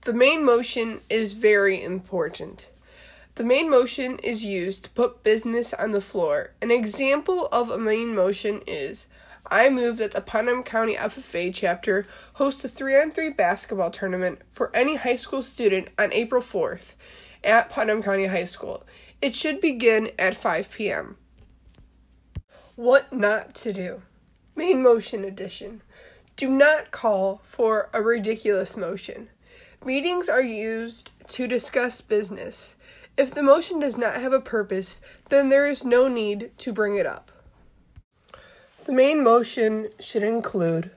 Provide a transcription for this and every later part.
The main motion is very important. The main motion is used to put business on the floor. An example of a main motion is, I move that the Putnam County FFA chapter host a 3-on-3 basketball tournament for any high school student on April 4th at Putnam County High School. It should begin at 5 p.m. What not to do. Main motion edition. Do not call for a ridiculous motion. Meetings are used to discuss business. If the motion does not have a purpose, then there is no need to bring it up. The main motion should include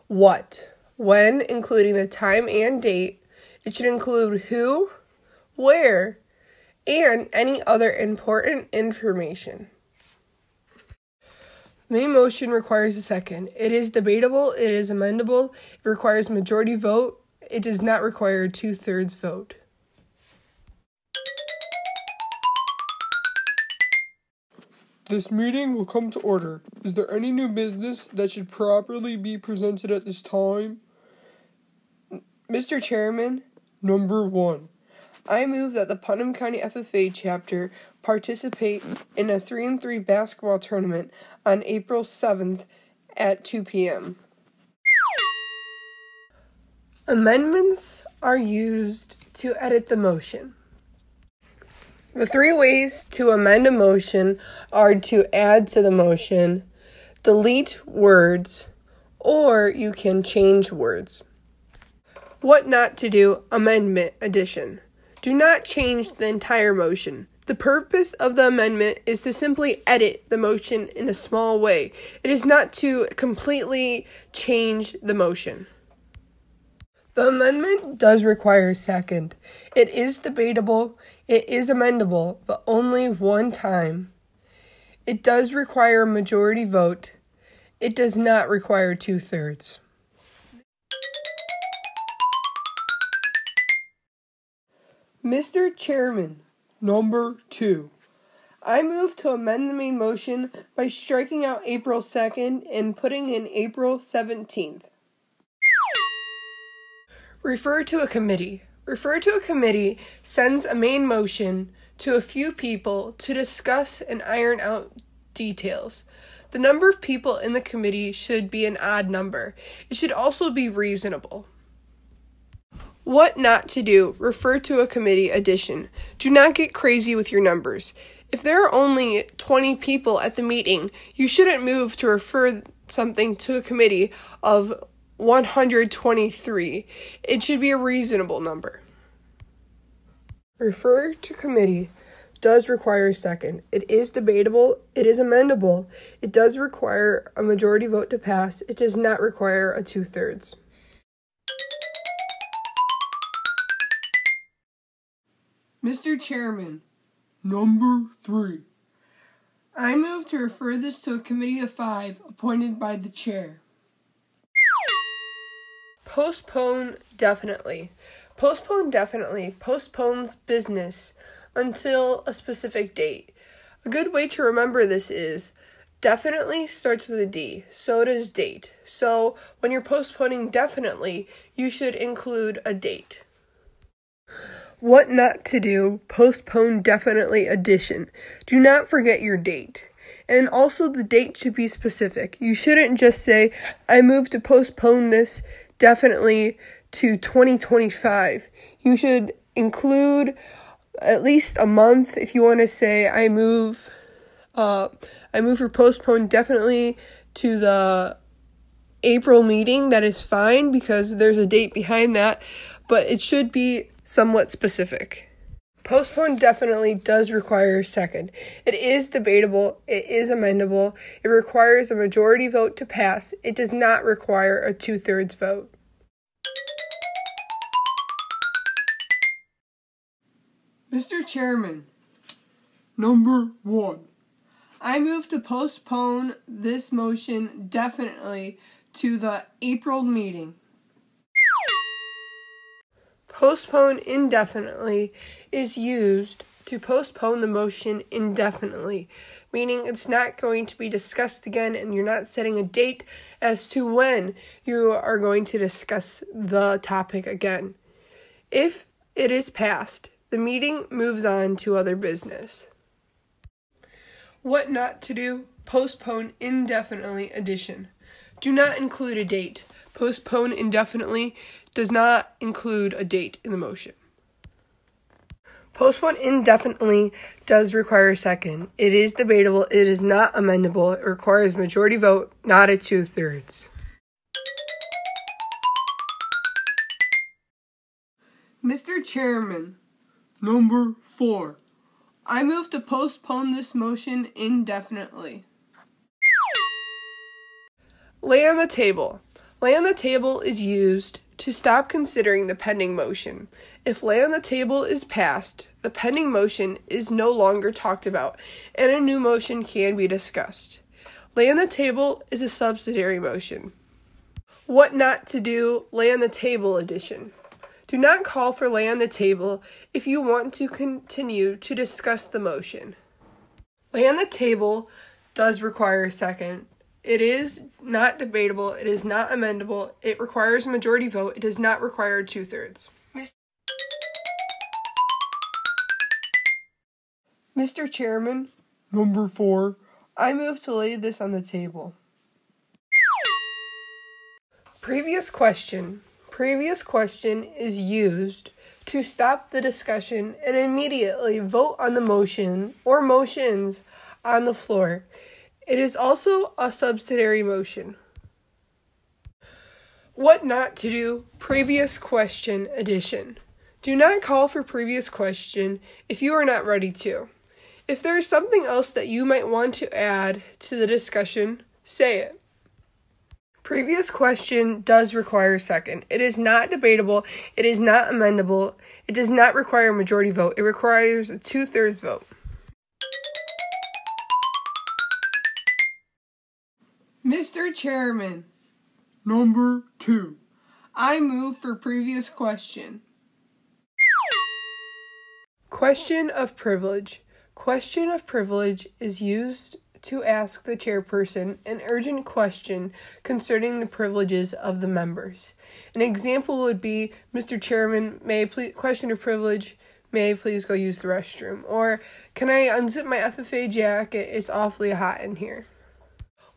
what, when, including the time and date. It should include who, where, and any other important information. Main motion requires a second. It is debatable. It is amendable. It requires majority vote. It does not require a 2/3 vote. This meeting will come to order. Is there any new business that should properly be presented at this time? Mr. Chairman, Number 1. I move that the Putnam County FFA chapter participate in a 3-on-3 basketball tournament on April 7th at 2 p.m. Amendments are used to edit the motion. The 3 ways to amend a motion are to add to the motion, delete words, or you can change words. What not to do, amendment addition. Do not change the entire motion. The purpose of the amendment is to simply edit the motion in a small way. It is not to completely change the motion. The amendment does require a second. It is debatable, it is amendable, but only one time. It does require a majority vote. It does not require 2/3. Mr. Chairman, Number 2. I move to amend the main motion by striking out April 2nd and putting in April 17th. Refer to a committee. Refer to a committee sends a main motion to a few people to discuss and iron out details. The number of people in the committee should be an odd number. It should also be reasonable. What not to do. Refer to a committee addition. Do not get crazy with your numbers. If there are only 20 people at the meeting, you shouldn't move to refer something to a committee of 123. It should be a reasonable number. Refer to committee does require a second. It is debatable. It is amendable. It does require a majority vote to pass. It does not require a 2/3. Mr. Chairman, Number 3. I move to refer this to a committee of 5 appointed by the chair. Postpone definitely. Postpone definitely postpones business until a specific date. A good way to remember this is definitely starts with a D, so does date. So when you're postponing definitely, you should include a date. What not to do, postpone definitely addition. Do not forget your date. And also the date should be specific. You shouldn't just say, I move to postpone this definitely to 2025. You should include at least a month. If you want to say, I move for postpone definitely to the April meeting, that is fine because there's a date behind that, but it should be somewhat specific. Postpone definitely does require a second. It is debatable. It is amendable. It requires a majority vote to pass. It does not require a 2/3 vote. Mr. Chairman, Number 1. I move to postpone this motion definitely to the April meeting. Postpone indefinitely is used to postpone the motion indefinitely, meaning it's not going to be discussed again and you're not setting a date as to when you are going to discuss the topic again. If it is passed, the meeting moves on to other business. What not to do? Postpone indefinitely addition. Do not include a date. Postpone indefinitely does not include a date in the motion. Postpone indefinitely does require a second. It is debatable. It is not amendable. It requires majority vote, not a 2/3. Mr. Chairman, Number 4. I move to postpone this motion indefinitely. Lay on the table. Lay on the table is used to stop considering the pending motion. If lay on the table is passed, the pending motion is no longer talked about, and a new motion can be discussed. Lay on the table is a subsidiary motion. What not to do? Lay on the table addition. Do not call for lay on the table if you want to continue to discuss the motion. Lay on the table does require a second. It is not debatable. It is not amendable. It requires a majority vote. It does not require a 2/3. Mr. Chairman, Number 4. I move to lay this on the table. Previous question. Previous question is used to stop the discussion and immediately vote on the motion or motions on the floor. It is also a subsidiary motion. What not to do? Previous question addition. Do not call for previous question if you are not ready to. If there is something else that you might want to add to the discussion, say it. Previous question does require a second. It is not debatable. It is not amendable. It does not require a majority vote. It requires a 2/3 vote. Mr. Chairman, Number 2. I move for previous question. Question of privilege. Question of privilege is used to ask the chairperson an urgent question concerning the privileges of the members. An example would be, Mr. Chairman, may I please, question of privilege, may I please go use the restroom? Or, can I unzip my FFA jacket? It's awfully hot in here.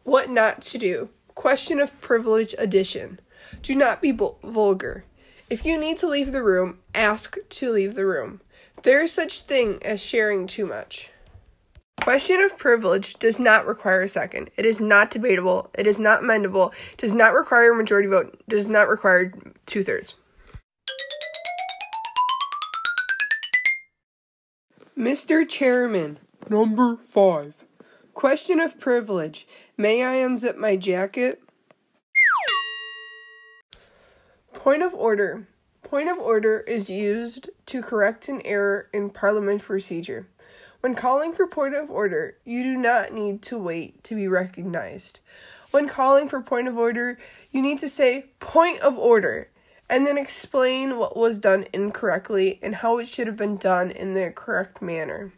What not to do? Question of privilege addition. Do not be vulgar. If you need to leave the room, ask to leave the room. There is such thing as sharing too much. Question of privilege does not require a second. It is not debatable. It is not amendable. It does not require a majority vote. It does not require 2/3. Mr. Chairman, Number 5. question of privilege. May I unzip my jacket? Point of order. Point of order is used to correct an error in parliamentary procedure. When calling for point of order, you do not need to wait to be recognized. When calling for point of order, you need to say point of order and then explain what was done incorrectly and how it should have been done in the correct manner.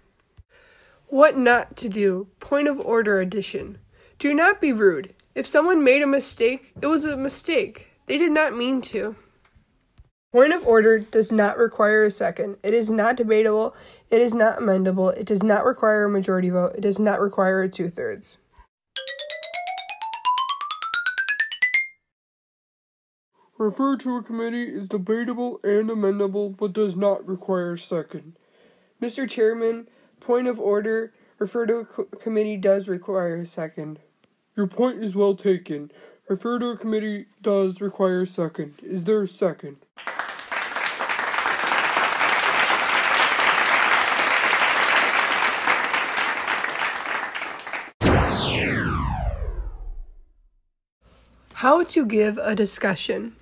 What not to do? Point of order addition. Do not be rude. If someone made a mistake, it was a mistake. They did not mean to. Point of order does not require a second. It is not debatable. It is not amendable. It does not require a majority vote. It does not require a 2/3. Refer to a committee is debatable and amendable, but does not require a second. Mr. Chairman, point of order, refer to a committee does require a second. Your point is well taken. Refer to a committee does require a second. Is there a second? How to give a discussion.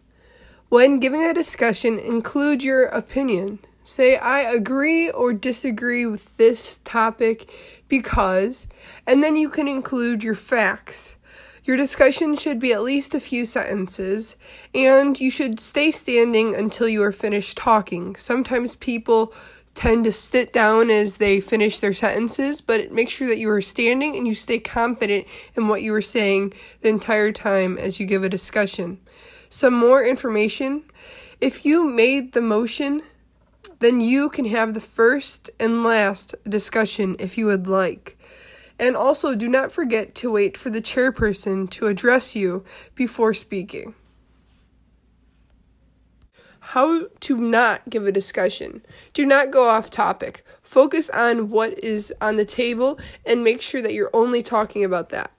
When giving a discussion, include your opinion. Say, I agree or disagree with this topic because, and then you can include your facts. Your discussion should be at least a few sentences, and you should stay standing until you are finished talking. Sometimes people tend to sit down as they finish their sentences, but make sure that you are standing and you stay confident in what you are saying the entire time as you give a discussion. Some more information. If you made the motion, then you can have the first and last discussion if you would like. And also, do not forget to wait for the chairperson to address you before speaking. How to not give a discussion. Do not go off topic. Focus on what is on the table and make sure that you're only talking about that.